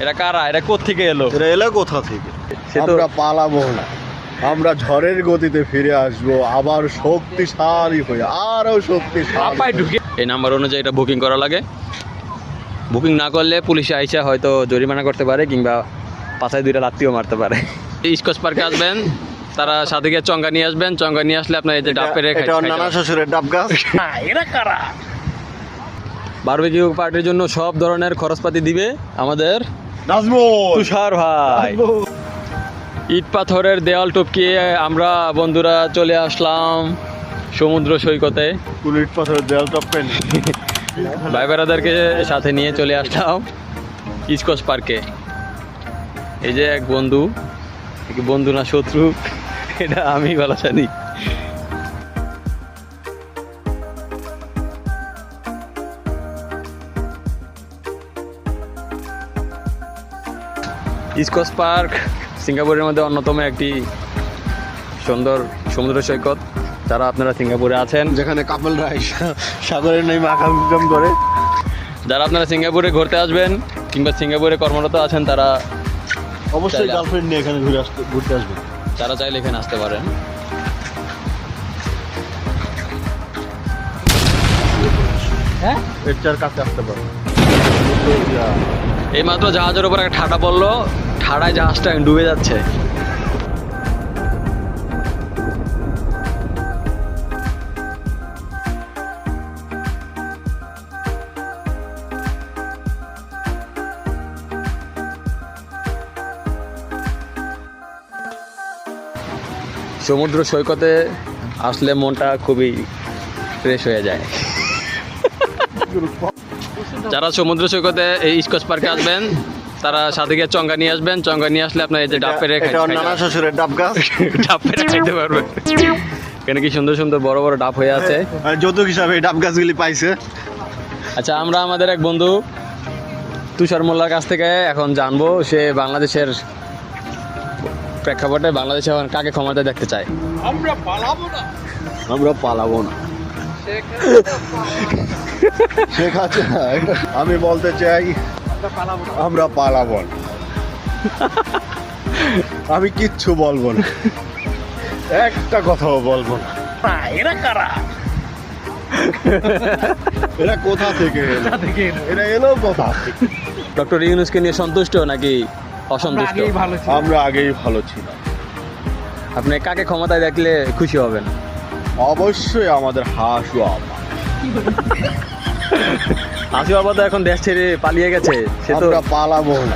এরা কারা? এরা কোত্থেকে এলো? এরা এলো কোথা থেকে? সে তো আমরা পালাবো না, আমরা ঝড়ের গতিতে ফিরে আসবো, আবার শক্তিশালী হয়ে, আরো শক্তিশালী। এই নাম্বার অনুযায়ী এটা বুকিং করা লাগে। বুকিং না করলে পুলিশে আইসা হয়তো জরিমানা করতে পারে কিংবা পাছায় দুইটা লাত্তিও মারতে পারে। স্কচ পার্কে আসবেন, তারা সাথে গিয়ে চঙ্গা নিয়ে আসবেন। চঙ্গা নিয়ে আসলে আপনার এই যে ডাব পেরে এটা নানা শ্বশুরের ডাব গাছ। এরা কারা? বারবিকিউ পার্টির জন্য সব ধরনের খরচপাতি দিবে আমাদের নাজমুল। তুষার ভাই। ইট পাথরের দেওয়াল টপকিয়ে আমরা বন্ধুরা চলে আসলাম সমুদ্র সৈকতে। কুলিট পাথরের দেয়াল টপকেন। ভাই বেড়াদেরকে সাথে নিয়ে চলে আসলাম স্কচ পার্কে। এই যে এক বন্ধু, বন্ধু না শত্রু এটা আমি ভালো জানি। স্কচ পার্ক সিঙ্গাপুরের মধ্যে অন্যতম একটি সুন্দর সমুদ্র সৈকত। যারা আপনারা সিঙ্গাপুরে আছেন, যেখানে কাপলরা সাগরের নেই মাকাম করে, যারা আপনারা সিঙ্গাপুরে ঘুরতে আসবেন কিংবা সিঙ্গাপুরে কর্মরত আছেন, তারা অবশ্যই গার্লফ্রেন্ড নিয়ে এখানে ঘুরতে আসবে। তারা চাইলে এখানে আসতে পারেন। হ্যাঁ, এর চার কাছে আসতে পারে। এই মাত্র জাহাজের উপর একটা ঠাডা পড়লো, ঠাডায় জাহাজটা ডুবে যাচ্ছে। সমুদ্র সৈকতে আসলে মনটা খুবই ফ্রেশ হয়ে যায়। যারা সমুদ্র সৈকতে এই স্কচ পার্কে আসবেন, তারা সাথে গিয়ে চঙ্গা নিয়ে আসবেন। চঙ্গা নিয়ে আসলে আপনার এই যে ডাব পেরে নানা শ্বশুরের ডাব গাছ। ডাব পেরে খাইতে পারবেন। এখানে কি সুন্দর সুন্দর বড় বড় ডাব হয়ে আছে। যৌতুক হিসাবে এই ডাব গাছগুলি পাইছে। আচ্ছা, আমরা আমাদের এক বন্ধু তুষার মোল্লার কাছ থেকে এখন জানবো সে বাংলাদেশের প্রেক্ষাপটে বাংলাদেশে এখন কাকে ক্ষমতা দেখতে চায়। আমরা পালাবো না। শেখ হাসিনা, আমি বলতে চাই আমরা পালাবো না। আমি কিচ্ছু বলবো না, একটা কথাও বলবো না। এরা কারা? এরা কোথা থেকে এলো? এরা এলো কোথা থেকে? ডক্টর ইউনূসকে নিয়ে সন্তুষ্ট নাকি অসন্তুষ্ট? আমরা আগেই ভালো ছিলাম। আপনি কাকে ক্ষমতায় দেখলে খুশি হবেন? অবশ্যই আমাদের হাসু আবা। হাসি বাবা তো এখন দেশ ছেড়ে পালিয়ে গেছে, সে তো আমরা পালাবো না।